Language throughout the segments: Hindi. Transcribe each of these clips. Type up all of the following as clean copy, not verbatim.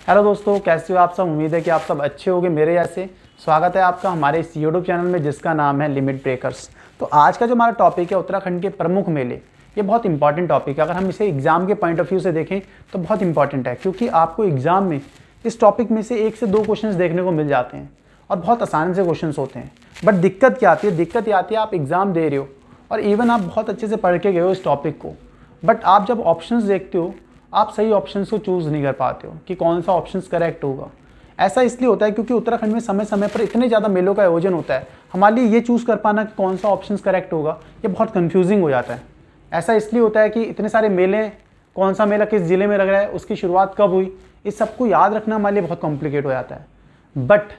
हेलो दोस्तों, कैसे हो आप सब। उम्मीद है कि आप सब अच्छे होंगे मेरे जैसे। स्वागत है आपका हमारे इस यूट्यूब चैनल में जिसका नाम है लिमिट ब्रेकर्स। तो आज का जो हमारा टॉपिक है उत्तराखंड के प्रमुख मेले, ये बहुत इंपॉर्टेंट टॉपिक है। अगर हम इसे एग्जाम के पॉइंट ऑफ व्यू से देखें तो बहुत इंपॉर्टेंट है, क्योंकि आपको एग्जाम में इस टॉपिक में से 1 से 2 क्वेश्चंस देखने को मिल जाते हैं और बहुत आसान से क्वेश्चंस होते हैं। बट दिक्कत क्या आती है? दिक्कत ये आती है आप एग्ज़ाम दे रहे हो और इवन आप बहुत अच्छे से पढ़ के गए हो इस टॉपिक को, बट आप जब ऑप्शंस देखते हो आप सही ऑप्शंस को चूज़ नहीं कर पाते हो कि कौन सा ऑप्शंस करेक्ट होगा। ऐसा इसलिए होता है क्योंकि उत्तराखंड में समय समय पर इतने ज़्यादा मेलों का आयोजन होता है, हमारे लिए ये चूज़ कर पाना कि कौन सा ऑप्शंस करेक्ट होगा ये बहुत कंफ्यूजिंग हो जाता है। ऐसा इसलिए होता है कि इतने सारे मेले, कौन सा मेला किस ज़िले में लग रहा है, उसकी शुरुआत कब हुई, इस सबको याद रखना हमारे लिए बहुत कॉम्प्लिकेट हो जाता है। बट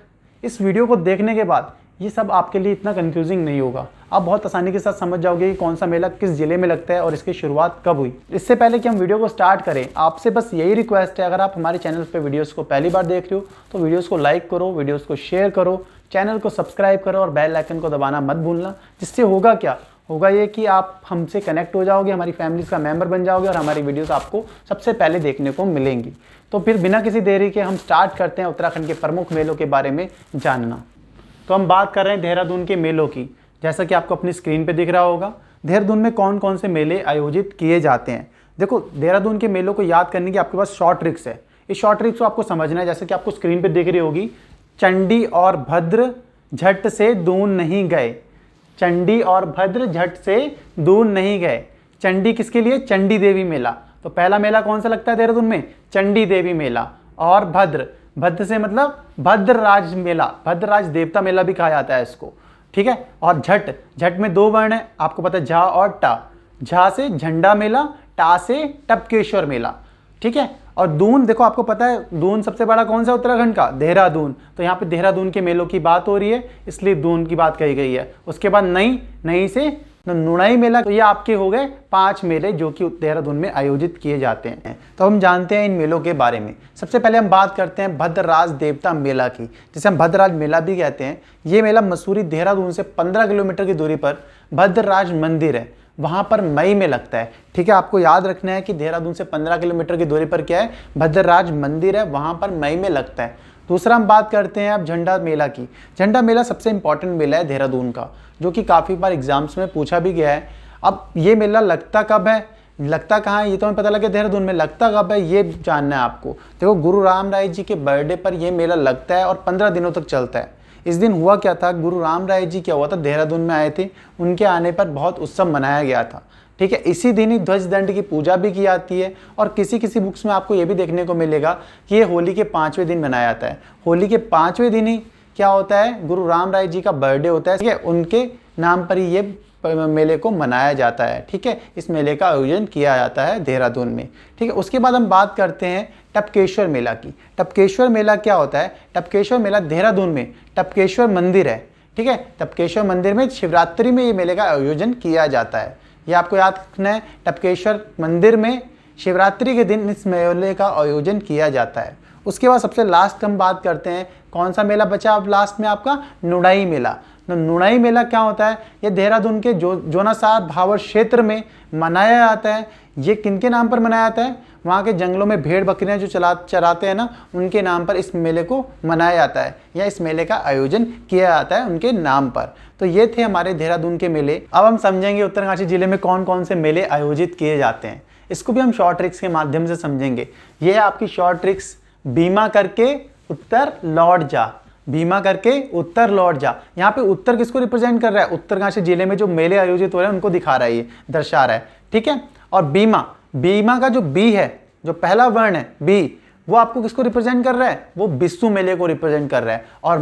इस वीडियो को देखने के बाद ये सब आपके लिए इतना कंफ्यूजिंग नहीं होगा। आप बहुत आसानी के साथ समझ जाओगे कि कौन सा मेला किस ज़िले में लगता है और इसकी शुरुआत कब हुई। इससे पहले कि हम वीडियो को स्टार्ट करें, आपसे बस यही रिक्वेस्ट है, अगर आप हमारे चैनल पर वीडियोस को पहली बार देख रहे हो तो वीडियोस को लाइक करो, वीडियोस को शेयर करो, चैनल को सब्सक्राइब करो और बेल आइकन को दबाना मत भूलना। जिससे होगा क्या, होगा ये कि आप हमसे कनेक्ट हो जाओगे, हमारी फैमिलीज़ का मेंबर बन जाओगे और हमारी वीडियोस आपको सबसे पहले देखने को मिलेंगी। तो फिर बिना किसी देरी के हम स्टार्ट करते हैं उत्तराखंड के प्रमुख मेलों के बारे में जानना। तो हम बात कर रहे हैं देहरादून के मेलों की। जैसा कि आपको अपनी स्क्रीन पे दिख रहा होगा, देहरादून में कौन कौन से मेले आयोजित किए जाते हैं। देखो, देहरादून के मेलों को याद करने की आपके पास शॉर्ट ट्रिक्स है। इस शॉर्ट ट्रिक्स को आपको समझना है। जैसे कि आपको स्क्रीन पे दिख रही होगी, चंडी और भद्र झट से दून नहीं गए। चंडी और भद्र झट से दून नहीं गए। चंडी किसके लिए? चंडी देवी मेला। तो पहला मेला कौन सा लगता है देहरादून में? चंडी देवी मेला। और भद्र, भद्र से मतलब भद्रराज मेला, भद्रराज देवता मेला भी कहा जाता है इसको, ठीक है। और झट, झट में 2 वर्ण है, आपको पता है, झा और टा। झा से झंडा मेला, टा से टपकेश्वर मेला, ठीक है। और दून, देखो आपको पता है दून सबसे बड़ा कौन सा उत्तराखंड का? देहरादून। तो यहाँ पे देहरादून के मेलों की बात हो रही है, इसलिए दून की बात कही गई है। उसके बाद नई, नई से नुनाई मेला। तो ये आपके हो गए 5 मेले जो कि देहरादून में आयोजित किए जाते हैं। तो हम जानते हैं इन मेलों के बारे में। सबसे पहले हम बात करते हैं भद्रराज देवता मेला की, जिसे हम भद्रराज मेला भी कहते हैं। ये मेला मसूरी देहरादून से 15 किलोमीटर की दूरी पर भद्रराज मंदिर है, वहाँ पर मई में लगता है, ठीक है। आपको याद रखना है कि देहरादून से 15 किलोमीटर की दूरी पर क्या है? भद्रराज मंदिर है, वहाँ पर मई में लगता है। दूसरा हम बात करते हैं अब झंडा मेला की। झंडा मेला सबसे इंपॉर्टेंट मेला है देहरादून का, जो कि काफ़ी बार एग्जाम्स में पूछा भी गया है। अब ये मेला लगता कब है, लगता कहाँ है, ये तो हमें पता लगे देहरादून में। लगता कब है ये जानना है आपको। देखो, गुरु राम राय जी के बर्थडे पर यह मेला लगता है और 15 दिनों तक चलता है। इस दिन हुआ क्या था, गुरु राम राय जी क्या हुआ था, देहरादून में आए थे, उनके आने पर बहुत उत्सव मनाया गया था, ठीक है। इसी दिन ही ध्वज दंड की पूजा भी की जाती है। और किसी किसी बुक्स में आपको ये भी देखने को मिलेगा कि ये होली के 5वें दिन मनाया जाता है। होली के 5वें दिन ही क्या होता है, गुरु राम राय जी का बर्थडे होता है, ठीक है। उनके नाम पर ही ये मेले को मनाया जाता है, ठीक है। इस मेले का आयोजन किया जाता है देहरादून में, ठीक है। उसके बाद हम बात करते हैं टपकेश्वर मेला की। टपकेश्वर मेला क्या होता है? टपकेश्वर मेला देहरादून में टपकेश्वर मंदिर है, ठीक है। टपकेश्वर मंदिर में शिवरात्रि में ये मेले का आयोजन किया जाता है। ये आपको याद रखना है, टपकेश्वर मंदिर में शिवरात्रि के दिन इस मेले का आयोजन किया जाता है। उसके बाद सबसे लास्ट हम बात करते हैं, कौन सा मेला बचा अब लास्ट में आपका? नुनाई मेला। नुनाई मेला क्या होता है? ये देहरादून के जोनासार भावर क्षेत्र में मनाया जाता है। ये किनके नाम पर मनाया जाता है? वहाँ के जंगलों में भेड़ बकरियाँ जो चराते हैं ना, उनके नाम पर इस मेले को मनाया जाता है, या इस मेले का आयोजन किया जाता है उनके नाम पर। तो ये थे हमारे देहरादून के मेले। अब हम समझेंगे उत्तरकाशी जिले में कौन कौन से मेले आयोजित किए जाते हैं। इसको भी हम शॉर्ट ट्रिक्स के माध्यम से समझेंगे। ये है आपकी शॉर्ट ट्रिक्स। बीमा करके उत्तर लौट जा, बीमा करके उत्तर लौट जा। यहाँ पे उत्तर किसको रिप्रेजेंट कर रहा है? उत्तरकाशी जिले में जो मेले आयोजित हो रहे हैं उनको दिखा रहा है, ये दर्शा रहा है, ठीक है। और बीमा, बीमा का जो बी है, जो पहला वर्ण है बी, वो आपको किसको रिप्रेजेंट कर रहा है? वो बिस्सू मेले को रिप्रेजेंट कर रहा है। और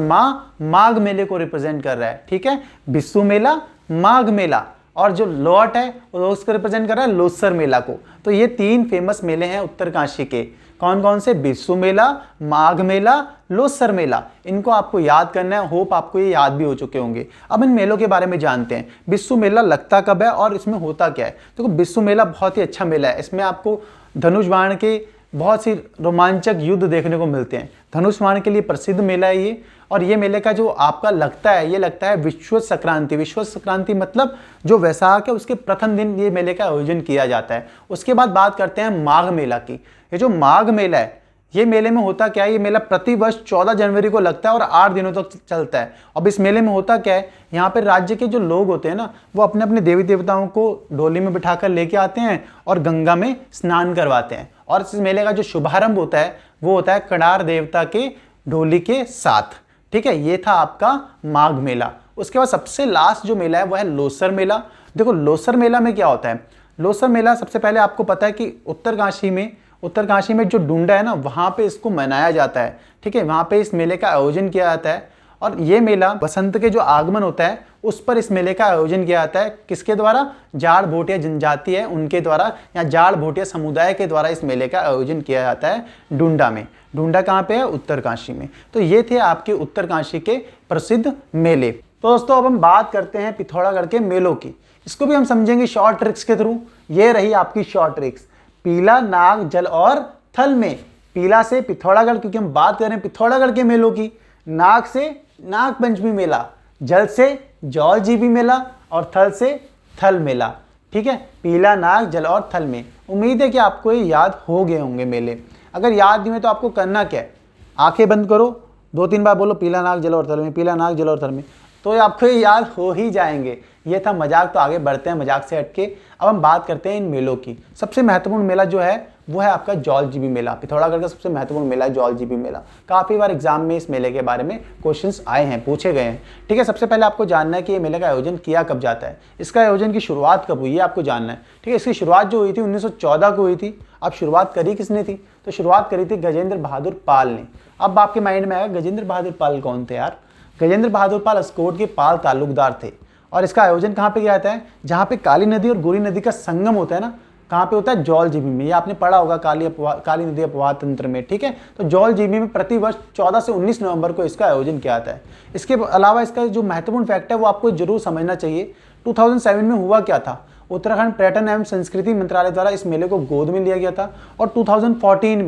माघ मेले को रिप्रेजेंट कर रहा है, ठीक है। बिस्सू मेला, माघ मेला। और जो लौट है वो उसको रिप्रेजेंट कर रहा है लोसर मेला को। तो ये 3 फेमस मेले हैं उत्तरकाशी के। कौन कौन से? बिस्सू मेला, माघ मेला, लोसर मेला। इनको आपको याद करना है। होप आपको ये याद भी हो चुके होंगे। अब इन मेलों के बारे में जानते हैं। बिस्सू मेला लगता कब है और इसमें होता क्या है? देखो, बिस्सू मेला बहुत ही अच्छा मेला है। इसमें आपको धनुष बाण के बहुत सी रोमांचक युद्ध देखने को मिलते हैं। धनुष बाण के लिए प्रसिद्ध मेला है ये। और ये मेले का जो आपका लगता है, ये लगता है विश्व संक्रांति। विश्व संक्रांति मतलब जो वैसाख है उसके प्रथम दिन ये मेले का आयोजन किया जाता है। उसके बाद बात करते हैं माघ मेला की। ये जो माघ मेला है ये मेले में होता क्या है, ये मेला प्रतिवर्ष 14 जनवरी को लगता है और 8 दिनों तक चलता है। अब इस मेले में होता क्या है, यहाँ पे राज्य के जो लोग होते हैं ना, वो अपने अपने देवी देवताओं को डोली में बिठाकर लेके आते हैं और गंगा में स्नान करवाते हैं। और इस मेले का जो शुभारंभ होता है वो होता है कणार देवता के डोली के साथ। ठीक है, ये था आपका माघ मेला। उसके बाद सबसे लास्ट जो मेला है वो है लोसर मेला। देखो लोसर मेला में क्या होता है, लोसर मेला सबसे पहले आपको पता है कि उत्तरकाशी में जो डुंडा है ना, वहाँ पे इसको मनाया जाता है। ठीक है, वहाँ पे इस मेले का आयोजन किया जाता है और ये मेला बसंत के जो आगमन होता है उस पर इस मेले का आयोजन किया जाता है। किसके द्वारा, जाड़ भोटिया जनजाति है उनके द्वारा, या जाड़ भोटिया समुदाय के द्वारा इस मेले का आयोजन किया जाता है डुंडा में। डुंडा कहाँ पे है, उत्तरकाशी में। तो ये थे आपके उत्तरकाशी के प्रसिद्ध मेले। तो दोस्तों अब हम बात करते हैं पिथौरागढ़ के मेलों की। इसको भी हम समझेंगे शॉर्ट ट्रिक्स के थ्रू। ये रही आपकी शॉर्ट ट्रिक्स, पीला, नाग, जल और थल में। पीला से पिथौरागढ़, क्योंकि हम बात कर रहे हैं पिथौरागढ़ के मेलों की। नाग से नाग पंचमी मेला, जल से जौल जीबी मेला और थल से थल मेला। ठीक है, पीला, नाग, जल और थल में। उम्मीद है कि आपको ये याद हो गए होंगे मेले। अगर याद नहीं है तो आपको करना क्या है, आंखें बंद करो, 2-3 बार बोलो पीला, नाग, जल और थल में, पीला, नाग, जल और थल में, तो आपको ये याद हो ही जाएंगे। ये था मजाक, तो आगे बढ़ते हैं मजाक से हटके। अब हम बात करते हैं इन मेलों की। सबसे महत्वपूर्ण मेला जो है वो है आपका जौल जीबी मेला। पिथौरागढ़ का सबसे महत्वपूर्ण मेला है जौल जीबी मेला। काफ़ी बार एग्जाम में इस मेले के बारे में क्वेश्चंस आए हैं, पूछे गए हैं। ठीक है, सबसे पहले आपको जानना है कि ये मेले का आयोजन किया कब जाता है, इसका आयोजन की शुरुआत कब हुई है आपको जानना है। ठीक है, इसकी शुरुआत जो हुई थी 1914 को हुई थी। अब शुरुआत करी किसने थी, तो शुरुआत करी थी गजेंद्र बहादुर पाल ने। अब आपके माइंड में आएगा गजेंद्र बहादुर पाल कौन थे यार। गजेंद्र बहादुर पाल अस्कोट के पाल तालुकदार थे और इसका आयोजन कहाँ पे किया जाता है, जहाँ पे काली नदी और गोरी नदी का संगम होता है ना, कहाँ पे होता है, जौल जीबी में। ये आपने पढ़ा होगा काली नदी अपवाह तंत्र में। ठीक है, तो जौल जीबी में प्रतिवर्ष 14 से 19 नवंबर को इसका आयोजन किया जाता है। इसके अलावा इसका जो महत्वपूर्ण फैक्ट है वो आपको जरूर समझना चाहिए। 2007 में हुआ क्या था, उत्तराखंड पर्यटन एवं संस्कृति मंत्रालय द्वारा इस मेले को गोद में लिया गया था और 2014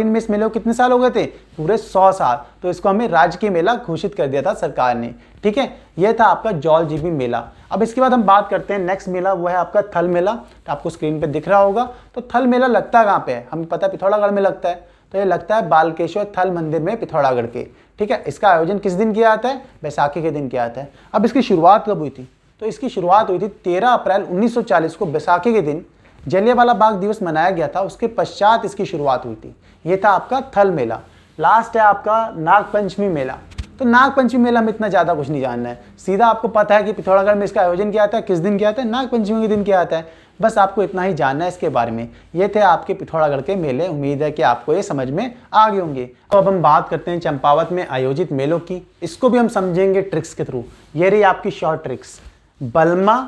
में इस मेले को कितने साल हो गए थे, पूरे 100 साल। तो इसको हमें राजकीय मेला घोषित कर दिया था सरकार ने। ठीक है, यह था आपका जौल जीबी मेला। अब इसके बाद हम बात करते हैं नेक्स्ट मेला, वो है आपका थल मेला। तो आपको स्क्रीन पे दिख रहा होगा। तो थल मेला लगता कहाँ पे है, हमें पता है पिथौरागढ़ में लगता है। तो ये लगता है बालकेश्वर थल मंदिर में पिथौरागढ़ के। ठीक है, इसका आयोजन किस दिन किया जाता है, बैसाखी के दिन किया जाता है। अब इसकी शुरुआत कब हुई थी, तो इसकी शुरुआत हुई थी 13 अप्रैल 1940 को बैसाखी के दिन जलियांवाला बाग दिवस मनाया गया था। उसके पश्चात इसकी शुरुआत हुई थी। ये था आपका थल मेला। लास्ट है आपका नागपंचमी मेला। तो नागपंचमी मेला में इतना ज़्यादा कुछ नहीं जानना है, सीधा आपको पता है कि पिथौरागढ़ में इसका आयोजन किया जाता है, किस दिन किया जाता है, नागपंचमी के दिन किया जाता है। बस आपको इतना ही जानना है इसके बारे में। ये थे आपके पिथौरागढ़ के मेले। उम्मीद है कि आपको ये समझ में आ गए होंगे। तो अब हम बात करते हैं चंपावत में आयोजित मेलों की। इसको भी हम समझेंगे ट्रिक्स के थ्रू। ये रही आपकी शॉर्ट ट्रिक्स। बलमा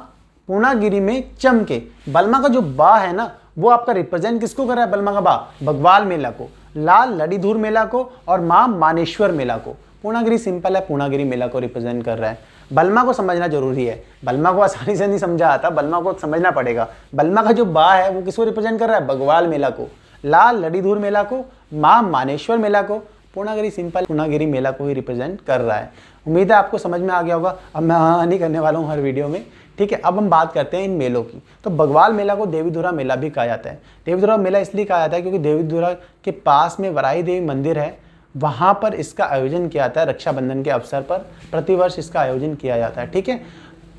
पूर्णागिरी में चमके। बलमा का जो बा है ना, वो आपका रिप्रेजेंट किसको कर रहा है, बलमा का बा बगवाल मेला को, लाल लड़ीधुर मेला को और मां मानेश्वर मेला को। पूर्णागिरी सिंपल है, पूर्णागिरी मेला को रिप्रेजेंट कर रहा है। बलमा को समझना जरूरी है, बलमा को आसानी से नहीं समझा आता, बलमा को समझना पड़ेगा। बलमा का जो बा है वो किसको रिप्रेजेंट कर रहा है, बगवाल मेला को, लाल लड़ीधुर मेला को, मां मानेश्वर मेला को। पूर्णागिरी सिंपल पूर्णागिरी मेला को ही रिप्रेजेंट कर रहा है। उम्मीद है आपको समझ में आ गया होगा। अब मैं हाँ नहीं करने वाला हूँ हर वीडियो में। ठीक है, अब हम बात करते हैं इन मेलों की। तो बगवाल मेला को देवीधुरा मेला भी कहा जाता है। देवीधुरा मेला इसलिए कहा जाता है क्योंकि देवीधुरा के पास में वराही देवी मंदिर है, वहाँ पर इसका आयोजन किया जाता है। रक्षाबंधन के अवसर पर प्रतिवर्ष इसका आयोजन किया जाता है। ठीक है,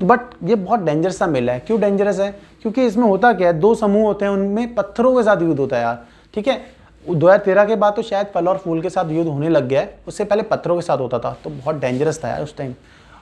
बट ये बहुत डेंजरस सा मेला है। क्यों डेंजरस है, क्योंकि इसमें होता क्या है, 2 समूह होते हैं, उनमें पत्थरों के साथ युद्ध होता है यार। ठीक है, 2013 के बाद तो शायद फल और फूल के साथ युद्ध होने लग गया है, उससे पहले पत्थरों के साथ होता था, तो बहुत डेंजरस था यार उस टाइम।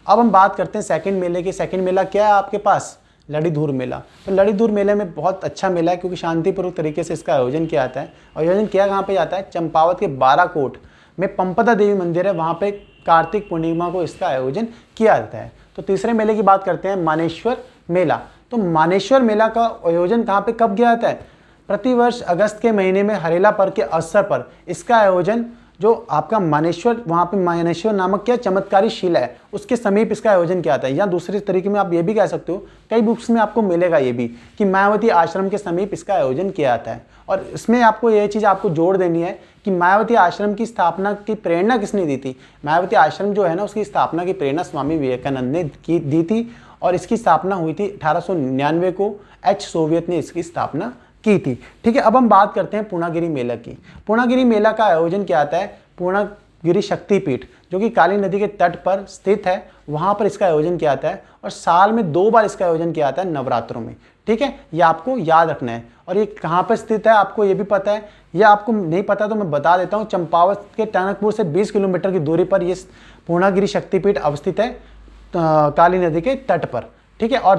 अब हम बात करते हैं सेकंड मेले की। सेकंड मेला क्या है आपके पास, लड़ीधुर मेला। तो लड़ीधुर मेले में बहुत अच्छा मेला है क्योंकि शांतिपूर्वक तरीके से इसका आयोजन किया जाता है। आयोजन किया कहाँ पे जाता है, चंपावत के 12 कोट में पंपदा देवी मंदिर है, वहाँ पे कार्तिक पूर्णिमा को इसका आयोजन किया जाता है। तो तीसरे मेले की बात करते हैं, मानेश्वर मेला। तो मानेश्वर मेला का आयोजन कहाँ पे कब किया जाता है, प्रतिवर्ष अगस्त के महीने में हरेला पर्व के अवसर पर इसका आयोजन जो आपका मानेश्वर, वहाँ पे मानेश्वर नामक क्या चमत्कारी शिला है, उसके समीप इसका आयोजन किया जाता है। या दूसरे तरीके में आप ये भी कह सकते हो, कई बुक्स में आपको मिलेगा ये भी, कि मायावती आश्रम के समीप इसका आयोजन किया जाता है। और इसमें आपको ये चीज़ आपको जोड़ देनी है कि मायावती आश्रम की स्थापना की प्रेरणा किसने दी थी। मायावती आश्रम जो है ना, उसकी स्थापना की प्रेरणा स्वामी विवेकानंद ने दी थी और इसकी स्थापना हुई थी 1899 को। एच सोवियत ने इसकी स्थापना की थी। ठीक है, अब हम बात करते हैं पूर्णागिरि मेला की। पूर्णागिरि मेला का आयोजन क्या आता है, पूर्णागिरि शक्तिपीठ जो कि काली नदी के तट पर स्थित है, वहाँ पर इसका आयोजन किया जाता है और साल में 2 बार इसका आयोजन किया जाता है नवरात्रों में। ठीक है, ये आपको याद रखना है। और ये कहाँ पर स्थित है आपको ये भी पता है, या आपको नहीं पता तो मैं बता देता हूँ। चंपावत के टनकपुर से 20 किलोमीटर की दूरी पर ये पूर्णागिरि शक्तिपीठ अवस्थित है, काली नदी के तट पर। ठीक है, और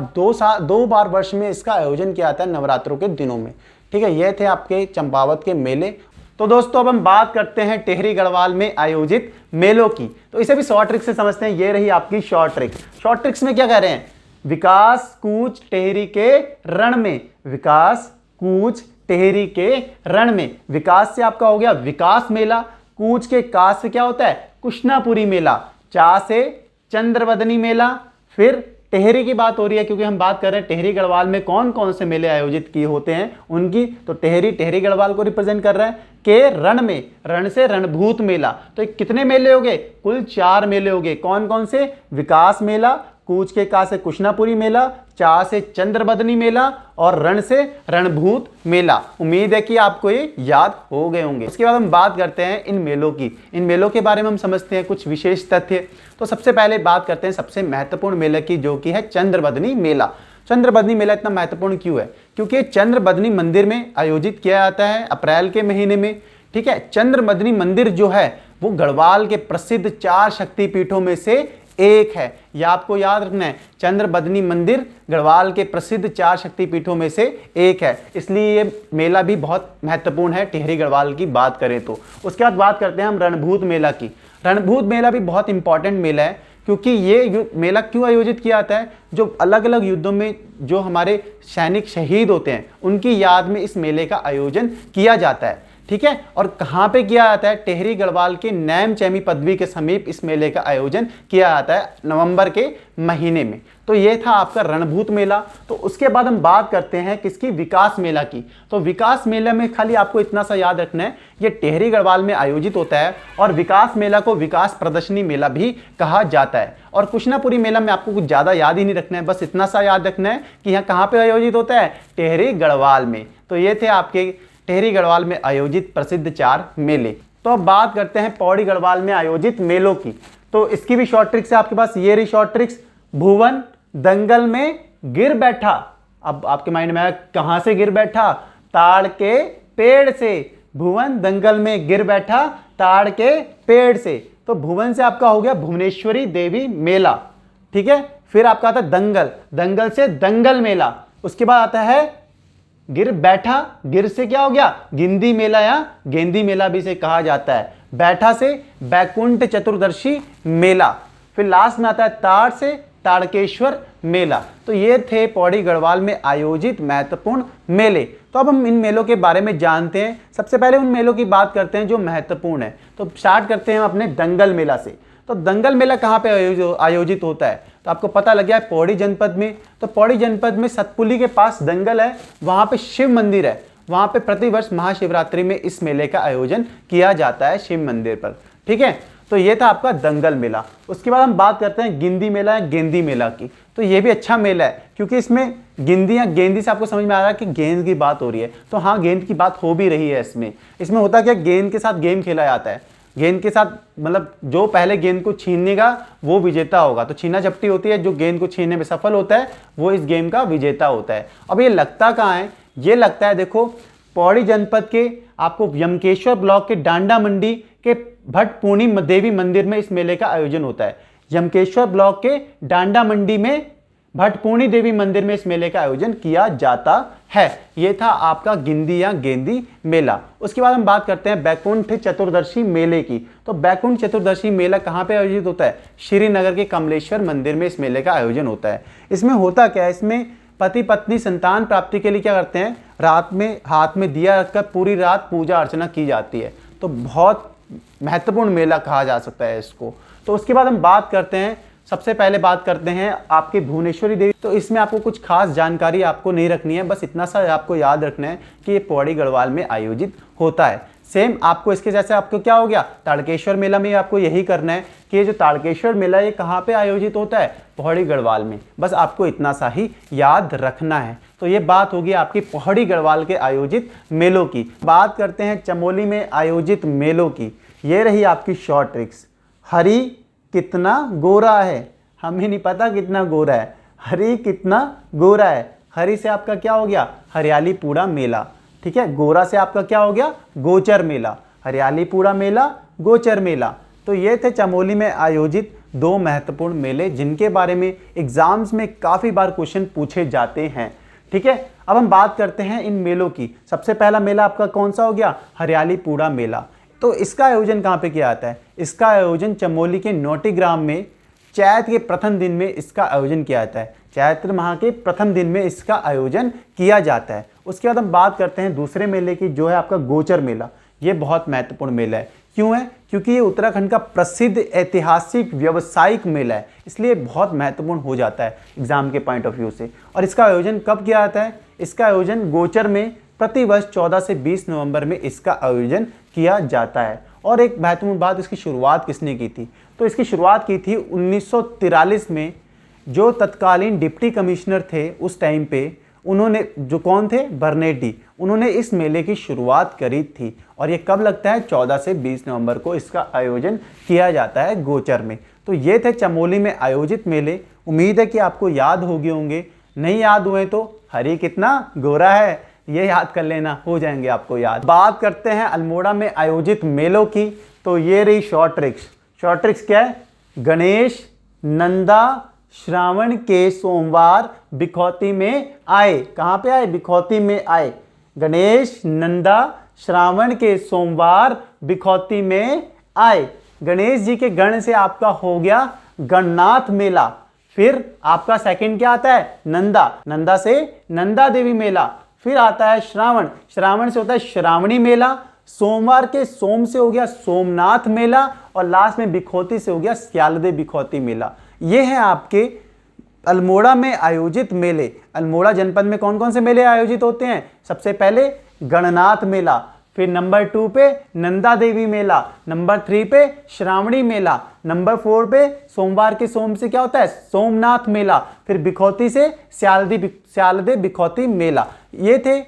2 बार वर्ष में इसका आयोजन किया जाता है नवरात्रों के दिनों में। ठीक है, ये थे आपके चंपावत के मेले। तो दोस्तों अब हम बात करते हैं टिहरी गढ़वाल में आयोजित मेलों की। तो इसे भी शॉर्ट ट्रिक से समझते हैं। ये रही आपकी शॉर्ट ट्रिक। शॉर्ट ट्रिक्स में क्या कह रहे हैं, विकास कूच टेहरी के रण में, विकास कूच टेहरी के रण में। विकास से आपका हो गया विकास मेला, कूच के कास से क्या होता है, कुशनापुरी मेला, चा से चंद्रवदनी मेला। फिर टेहरी की बात हो रही है क्योंकि हम बात कर रहे हैं टिहरी गढ़वाल में कौन कौन से मेले आयोजित किए होते हैं उनकी, तो टिहरी गढ़वाल को रिप्रेजेंट कर रहा है। के रण में, रण से रणभूत मेला। तो ये कितने मेले हो गए, कुल 4 मेले हो गए। कौन कौन से, विकास मेला, कूच के का से कुशनापुरी मेला, चा से चंद्रबदनी मेला और रण से रणभूत मेला। उम्मीद है कि आपको ये याद हो गए होंगे। इसके बाद हम बात करते हैं इन मेलों की। इन मेलों के बारे में हम समझते हैं कुछ विशेष तथ्य। तो सबसे पहले बात करते हैं सबसे महत्वपूर्ण मेले की, जो कि है चंद्रबदनी मेला। चंद्रबदनी मेला इतना महत्वपूर्ण क्यों है, क्योंकि चंद्रबदनी मंदिर में आयोजित किया जाता है अप्रैल के महीने में। ठीक है, चंद्रबदनी मंदिर जो है वो गढ़वाल के प्रसिद्ध 4 शक्तिपीठों में से एक है। यह आपको याद रखना है, चंद्रबदनी मंदिर गढ़वाल के प्रसिद्ध 4 शक्तिपीठों में से एक है, इसलिए ये मेला भी बहुत महत्वपूर्ण है टिहरी गढ़वाल की बात करें तो। उसके बाद बात करते हैं हम रणभूत मेला की। रणभूत मेला भी बहुत इंपॉर्टेंट मेला है, क्योंकि ये मेला क्यों आयोजित किया जाता है, जो अलग अलग युद्धों में जो हमारे सैनिक शहीद होते हैं उनकी याद में इस मेले का आयोजन किया जाता है। ठीक है, और कहाँ पे किया जाता है, टिहरी गढ़वाल के नैम चैमी पदवी के समीप इस मेले का आयोजन किया जाता है नवंबर के महीने में। तो ये था आपका रणभूत मेला। तो उसके बाद हम बात करते हैं किसकी, विकास मेला की। तो विकास मेला में खाली आपको इतना सा याद रखना है, ये टिहरी गढ़वाल में आयोजित होता है और विकास मेला को विकास प्रदर्शनी मेला भी कहा जाता है। और कुशनापुरी मेला में आपको कुछ ज़्यादा याद ही नहीं रखना है, बस इतना सा याद रखना है कि यहाँ कहाँ पर आयोजित होता है, टिहरी गढ़वाल में। तो ये थे आपके टिहरी गढ़वाल में आयोजित प्रसिद्ध 4 मेले। तो अब बात करते हैं पौड़ी गढ़वाल में आयोजित मेलों की। तो इसकी भी शॉर्ट ट्रिक्स है आपके पास, ये रही शॉर्ट ट्रिक्स। भुवन दंगल में गिर बैठा। अब आपके माइंड में आया कहां से गिर बैठा, ताड़ के पेड़ से। भुवन दंगल में गिर बैठा ताड़ के पेड़ से। तो भुवन से आपका हो गया भुवनेश्वरी देवी मेला। ठीक है, फिर आपका आता है दंगल, दंगल से दंगल मेला। उसके बाद आता है गिर बैठा, गिर से क्या हो गया, गिंदी मेला या गेंदी मेला भी इसे कहा जाता है। बैठा से बैकुंठ चतुर्दशी मेला। फिर लास्ट में आता है ताड़ से ताड़केश्वर मेला। तो ये थे पौड़ी गढ़वाल में आयोजित महत्वपूर्ण मेले। तो अब हम इन मेलों के बारे में जानते हैं। सबसे पहले उन मेलों की बात करते हैं जो महत्वपूर्ण है। तो स्टार्ट करते हैं अपने दंगल मेला से। तो दंगल मेला कहाँ पे आयोजित होता है, तो आपको पता लग गया है पौड़ी जनपद में। तो पौड़ी जनपद में सतपुली के पास दंगल है, वहाँ पे शिव मंदिर है, वहाँ पे प्रतिवर्ष महाशिवरात्रि में इस मेले का आयोजन किया जाता है शिव मंदिर पर। ठीक है, तो ये था आपका दंगल मेला। उसके बाद हम बात करते हैं गिंदी मेला या गेंदी मेला की। तो ये भी अच्छा मेला है, क्योंकि इसमें गिंदी या गेंदी से आपको समझ में आ रहा है कि गेंद की बात हो रही है। तो हाँ, गेंद की बात हो भी रही है इसमें होता क्या, गेंद के साथ गेम खेला जाता है। गेंद के साथ मतलब जो पहले गेंद को छीनेगा वो विजेता होगा। तो छीना झपटी होती है, जो गेंद को छीनने में सफल होता है वो इस गेम का विजेता होता है। अब ये लगता कहाँ है, ये लगता है देखो पौड़ी जनपद के आपको यमकेश्वर ब्लॉक के डांडा मंडी के भट्टपूर्णी देवी मंदिर में इस मेले का आयोजन होता है। यमकेश्वर ब्लॉक के डांडा मंडी में भट्टपूर्णी देवी मंदिर में इस मेले का आयोजन किया जाता है। ये था आपका गिंदी या गेंदी मेला। उसके बाद हम बात करते हैं बैकुंठ चतुर्दशी मेले की। तो बैकुंठ चतुर्दशी मेला कहाँ पे आयोजित होता है, श्रीनगर के कमलेश्वर मंदिर में इस मेले का आयोजन होता है। इसमें होता क्या है, इसमें पति पत्नी संतान प्राप्ति के लिए क्या करते हैं, रात में हाथ में दिया रखकर पूरी रात पूजा अर्चना की जाती है। तो बहुत महत्वपूर्ण मेला कहा जा सकता है इसको। तो उसके बाद हम बात करते हैं, सबसे पहले बात करते हैं आपकी भुवनेश्वरी देवी। तो इसमें आपको कुछ खास जानकारी आपको नहीं रखनी है, बस इतना सा आपको याद रखना है कि ये पौड़ी गढ़वाल में आयोजित होता है। सेम आपको इसके जैसे आपको क्या हो गया, ताड़केश्वर मेला में आपको यही करना है कि ये जो ताड़केश्वर मेला ये कहाँ पे आयोजित होता है, पौड़ी गढ़वाल में। बस आपको इतना सा ही याद रखना है। तो ये बात होगी आपकी पौड़ी गढ़वाल के आयोजित मेलों की। बात करते हैं चमोली में आयोजित मेलों की। ये रही आपकी शॉर्ट ट्रिक्स। हरी कितना गोरा है, हमें नहीं पता कितना गोरा है, हरी कितना गोरा है। हरी से आपका क्या हो गया, हरियाली पूरा मेला, ठीक है। गोरा से आपका क्या हो गया, गोचर मेला। हरियाली पूरा मेला, गोचर मेला। तो ये थे चमोली में आयोजित 2 महत्वपूर्ण मेले जिनके बारे में एग्जाम्स में काफ़ी बार क्वेश्चन पूछे जाते हैं, ठीक है। अब हम बात करते हैं इन मेलों की। सबसे पहला मेला आपका कौन सा हो गया, हरियाली पूरा मेला। तो इसका आयोजन कहाँ पे किया जाता है, इसका आयोजन चमोली के नौटीग्राम में चैत्र के प्रथम दिन में इसका आयोजन किया जाता है। चैत्र माह के प्रथम दिन में इसका आयोजन किया जाता है। उसके बाद हम बात करते हैं दूसरे मेले की, जो है आपका गोचर मेला। ये बहुत महत्वपूर्ण मेला है। क्यों है, क्योंकि ये उत्तराखंड का प्रसिद्ध ऐतिहासिक व्यावसायिक मेला है, इसलिए बहुत महत्वपूर्ण हो जाता है एग्जाम के पॉइंट ऑफ व्यू से। और इसका आयोजन कब किया जाता है, इसका आयोजन गोचर में प्रतिवर्ष 14 से 20 नवंबर में इसका आयोजन किया जाता है। और एक महत्वपूर्ण बात, इसकी शुरुआत किसने की थी, तो इसकी शुरुआत की थी 1943 में। जो तत्कालीन डिप्टी कमिश्नर थे उस टाइम पे, उन्होंने, जो कौन थे, बर्नेटी, उन्होंने इस मेले की शुरुआत करी थी। और ये कब लगता है, 14 से 20 नवंबर को इसका आयोजन किया जाता है गोचर में। तो ये थे चमोली में आयोजित मेले। उम्मीद है कि आपको याद हो गए होंगे। नहीं याद हुए तो हरी कितना गोरा है ये याद कर लेना, हो जाएंगे आपको याद। बात करते हैं अल्मोड़ा में आयोजित मेलों की। तो ये रही शॉर्ट ट्रिक्स। शॉर्ट ट्रिक्स क्या है, गणेश नंदा श्रावण के सोमवार बिखौती में आए। कहाँ पे आए, बिखौती में आए। गणेश नंदा श्रावण के सोमवार बिखौती में आए। गणेश जी के गण से आपका हो गया गणनाथ मेला। फिर आपका सेकंड क्या आता है, नंदा, नंदा से नंदा देवी मेला। फिर आता है श्रावण, श्रावण से होता है श्रावणी मेला। सोमवार के सोम से हो गया सोमनाथ मेला। और लास्ट में बिखौती से हो गया स्यालदे बिखौती मेला। ये हैं आपके अल्मोड़ा में आयोजित मेले। अल्मोड़ा जनपद में कौन कौन से मेले आयोजित होते हैं, सबसे पहले गणनाथ मेला, फिर नंबर 2 पे नंदा देवी मेला, नंबर 3 पे श्रावणी मेला, नंबर 4 पे सोमवार के सोम से क्या होता है, सोमनाथ मेला, फिर बिखौती से स्यालदे बिखौती मेला। ये थे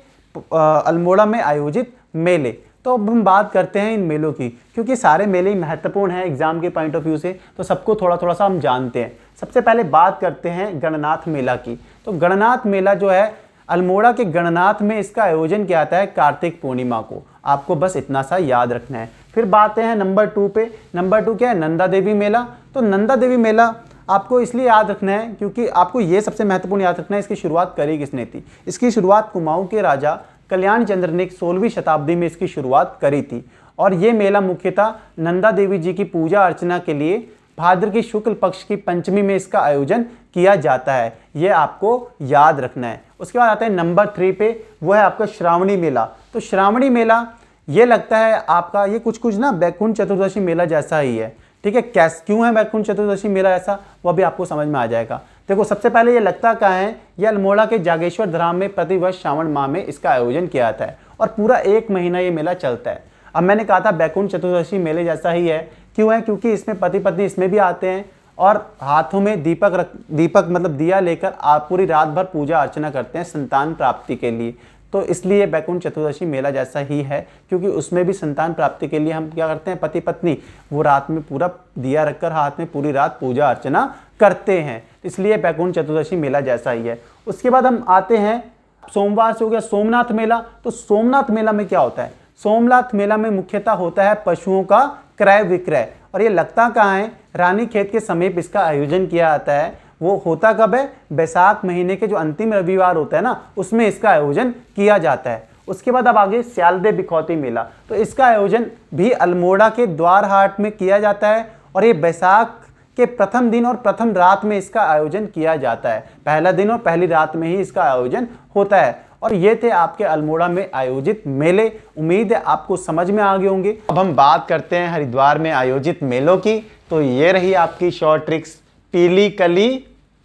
अल्मोड़ा में आयोजित मेले। तो अब हम बात करते हैं इन मेलों की, क्योंकि सारे मेले ही महत्वपूर्ण हैं एग्जाम के पॉइंट ऑफ व्यू से, तो सबको थोड़ा थोड़ा सा हम जानते हैं। सबसे पहले बात करते हैं गणनाथ मेला की। तो गणनाथ मेला जो है अल्मोड़ा के गणनाथ में इसका आयोजन किया जाता है कार्तिक पूर्णिमा को। आपको बस इतना सा याद रखना है। फिर बात है नंबर 2 पे। नंबर 2 क्या है, नंदा देवी मेला। तो नंदा देवी मेला आपको इसलिए याद रखना है क्योंकि आपको ये सबसे महत्वपूर्ण याद रखना है, इसकी शुरुआत करी किसने थी। इसकी शुरुआत कुमाऊं के राजा कल्याण चंद्र ने 16वीं शताब्दी में इसकी शुरुआत करी थी। और ये मेला मुख्यतः नंदा देवी जी की पूजा अर्चना के लिए भाद्र की शुक्ल पक्ष की पंचमी में इसका आयोजन किया जाता है। ये आपको याद रखना है। उसके बाद आता है नंबर 3 पे, वो है आपका श्रावणी मेला। तो श्रावणी मेला ये लगता है आपका, ये कुछ कुछ ना बैकुंठ चतुर्दशी मेला जैसा ही है, ठीक है। क्यों है बैकुंठ चतुर्दशी मेला ऐसा, वो भी आपको समझ में आ जाएगा। देखो सबसे पहले ये लगता कहाँ है, ये अल्मोड़ा के जागेश्वर धाम में प्रतिवर्ष श्रावण माह में इसका आयोजन किया जाता है और पूरा 1 महीना ये मेला चलता है। अब मैंने कहा था बैकुंठ चतुर्दशी मेले जैसा ही है, क्यों है, क्योंकि इसमें पति पत्नी इसमें भी आते हैं और हाथों में दीपक मतलब दिया लेकर आप पूरी रात भर पूजा अर्चना करते हैं संतान प्राप्ति के लिए। तो इसलिए बैकुंठ चतुर्दशी मेला जैसा ही है, क्योंकि उसमें भी संतान प्राप्ति के लिए हम क्या करते हैं, पति पत्नी वो रात में पूरा दिया रखकर हाथ में पूरी रात पूजा अर्चना करते हैं, इसलिए बैकुंठ चतुर्दशी मेला जैसा ही है। उसके बाद हम आते हैं, सोमवार से हो गया सोमनाथ मेला। तो सोमनाथ मेला में क्या होता है, सोमनाथ मेला में मुख्यतः होता है पशुओं का क्रय विक्रय। और ये लगता कहाँ है, रानी खेत के समीप इसका आयोजन किया जाता है। वो होता कब है, बैसाख महीने के जो अंतिम रविवार होता है ना, उसमें इसका आयोजन किया जाता है। उसके बाद अब आगे स्यालदे बिखौती मेला। तो इसका आयोजन भी अल्मोड़ा के द्वारहाट में किया जाता है और ये बैसाख के प्रथम दिन और प्रथम रात में इसका आयोजन किया जाता है। पहला दिन और पहली रात में ही इसका आयोजन होता है। और ये थे आपके अल्मोड़ा में आयोजित मेले। उम्मीद है आपको समझ में आ गए होंगे। अब हम बात करते हैं हरिद्वार में आयोजित मेलों की। तो ये रही आपकी शॉर्ट ट्रिक्स। पीली कली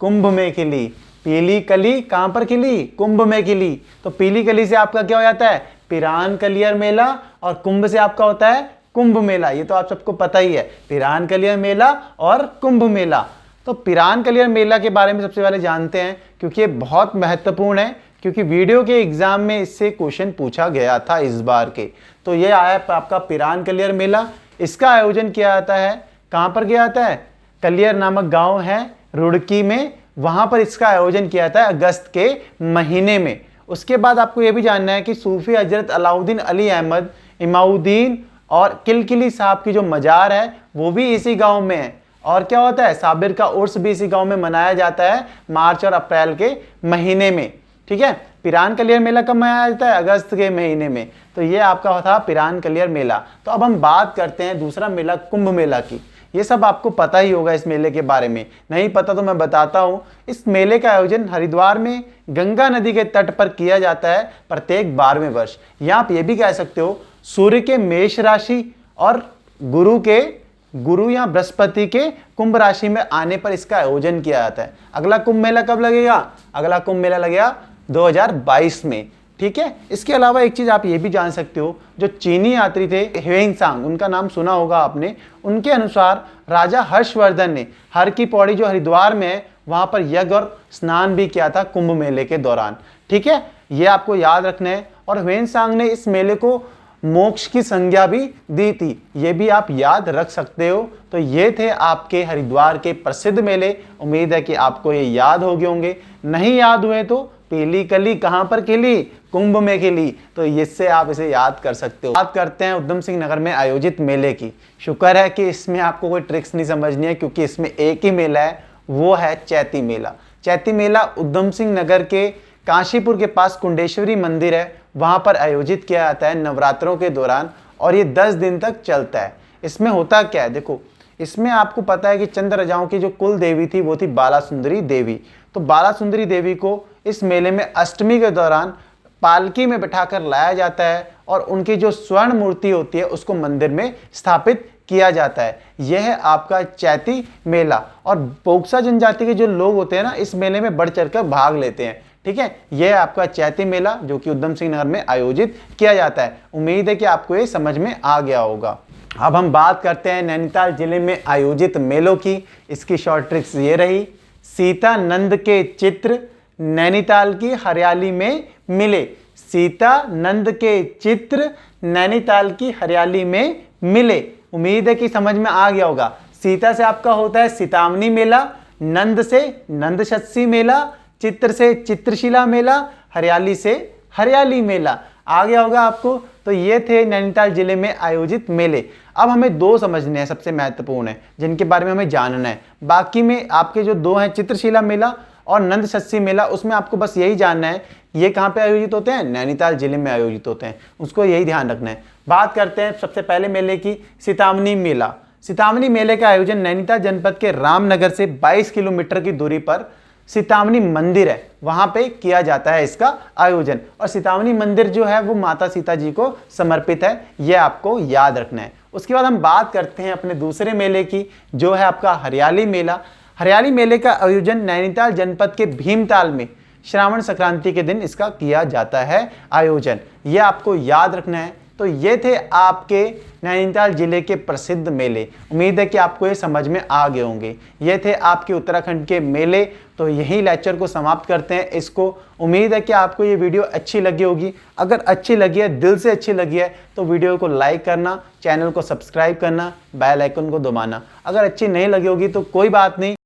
कुंभ में खिली। पीली कली कहाँ पर खिली, कुंभ में खिली। तो पीली कली से आपका क्या हो जाता है, पिरान कलियर मेला और कुंभ से आपका होता है कुंभ मेला। ये तो आप सबको पता ही है, पिरान कलियर मेला और कुंभ मेला। तो पिरान कलियर मेला के बारे में सबसे पहले जानते हैं, क्योंकि ये बहुत महत्वपूर्ण है, क्योंकि वीडियो के एग्जाम में इससे क्वेश्चन पूछा गया था इस बार के। तो ये आया आपका पिरान कलियर मेला। इसका आयोजन किया जाता है, कहाँ पर किया जाता है? कलियर नामक गांव है रुड़की में, वहां पर इसका आयोजन किया जाता है अगस्त के महीने में। उसके बाद आपको यह भी जानना है कि सूफी हजरत अलाउद्दीन अली अहमद इमाउद्दीन और किलकिली साहब की जो मजार है वो भी इसी गांव में है। और क्या होता है, साबिर का उर्स भी इसी गांव में मनाया जाता है मार्च और अप्रैल के महीने में। ठीक है, पिरान कलियर मेला कब मनाया जाता है? अगस्त के महीने में। तो ये आपका था पिरान कलियर मेला। तो अब हम बात करते हैं दूसरा मेला कुंभ मेला की। ये सब आपको पता ही होगा इस मेले के बारे में, नहीं पता तो मैं बताता हूँ। इस मेले का आयोजन हरिद्वार में गंगा नदी के तट पर किया जाता है प्रत्येक 12वें वर्ष। या आप ये भी कह सकते हो सूर्य के मेष राशि और गुरु या बृहस्पति के कुंभ राशि में आने पर इसका आयोजन किया जाता है। अगला कुंभ मेला कब लगेगा? अगला कुंभ मेला लगेगा 2022 में। ठीक है, इसके अलावा एक चीज आप ये भी जान सकते हो, जो चीनी यात्री थे ह्वेनसांग, उनका नाम सुना होगा आपने, उनके अनुसार राजा हर्षवर्धन ने हर की पौड़ी जो हरिद्वार में है वहां पर यज्ञ और स्नान भी किया था कुंभ मेले के दौरान। ठीक है, ये आपको याद रखना है। और ह्वेनसांग ने इस मेले को मोक्ष की संज्ञा भी दी थी, ये भी आप याद रख सकते हो। तो ये थे आपके हरिद्वार के प्रसिद्ध मेले। उम्मीद है कि आपको ये याद हो गए होंगे। नहीं याद हुए तो पीली कली कहाँ पर खिली? कुंभ में खिली। तो इससे आप इसे याद कर सकते हो। बात करते हैं उधम सिंह नगर में आयोजित मेले की। शुक्र है कि इसमें आपको कोई ट्रिक्स नहीं समझनी है, क्योंकि इसमें एक ही मेला है, वो है चैती मेला। चैती मेला उधम सिंह नगर के काशीपुर के पास कुंडेश्वरी मंदिर है, वहां पर आयोजित किया जाता है नवरात्रों के दौरान, और ये 10 दिन तक चलता है। इसमें होता क्या है, देखो, इसमें आपको पता है कि चंद राजाओं की जो कुल देवी थी वो थी बाला सुंदरी देवी। तो बाला सुंदरी देवी को इस मेले में अष्टमी के दौरान पालकी में बिठाकर लाया जाता है और उनकी जो स्वर्ण मूर्ति होती है उसको मंदिर में स्थापित किया जाता है। यह है आपका चैती मेला। और बोक्सा जनजाति के जो लोग होते हैं ना, इस मेले में बढ़ चढ़कर भाग लेते हैं। ठीक है, यह है आपका चैती मेला जो कि उधम सिंह नगर में आयोजित किया जाता है। उम्मीद है कि आपको ये समझ में आ गया होगा। अब हम बात करते हैं नैनीताल जिले में आयोजित मेलों की। इसकी शॉर्ट ट्रिक्स ये रही, सीता नंद के चित्र नैनीताल की हरियाली में मिले। सीता नंद के चित्र नैनीताल की हरियाली में मिले। उम्मीद है कि समझ में आ गया होगा। सीता से आपका होता है सितामनी मेला, नंद से नंदशस्सी मेला, चित्र से चित्रशिला मेला, हरियाली से हरियाली मेला। आ गया होगा आपको। तो ये थे नैनीताल जिले में आयोजित मेले। अब हमें 2 समझने हैं, सबसे महत्वपूर्ण है, जिनके बारे में हमें जानना है। बाकी में आपके जो 2 हैं, चित्रशिला मेला और नंदशस्सी मेला, उसमें आपको बस यही जानना है ये कहाँ पे आयोजित होते हैं? नैनीताल जिले में आयोजित होते हैं, उसको यही ध्यान रखना है। बात करते हैं सबसे पहले मेले की, सितामनी मेला। सितामनी मेले का आयोजन नैनीताल जनपद के रामनगर से 22 किलोमीटर की दूरी पर सितामनी मंदिर है, वहां पे किया जाता है इसका आयोजन। और सितामनी मंदिर जो है वो माता सीता जी को समर्पित है, यह आपको याद रखना है। उसके बाद हम बात करते हैं अपने दूसरे मेले की, जो है आपका हरियाली मेला। हरियाली मेले का आयोजन नैनीताल जनपद के भीमताल में श्रावण संक्रांति के दिन इसका किया जाता है आयोजन, यह आपको याद रखना है। तो ये थे आपके नैनीताल जिले के प्रसिद्ध मेले। उम्मीद है कि आपको ये समझ में आ गए होंगे। ये थे आपके उत्तराखंड के मेले। तो यही लेक्चर को समाप्त करते हैं इसको। उम्मीद है कि आपको ये वीडियो अच्छी लगी होगी। अगर अच्छी लगी है, दिल से अच्छी लगी है, तो वीडियो को लाइक करना, चैनल को सब्सक्राइब करना, बेल आइकन को दबाना। अगर अच्छी नहीं लगी होगी तो कोई बात नहीं,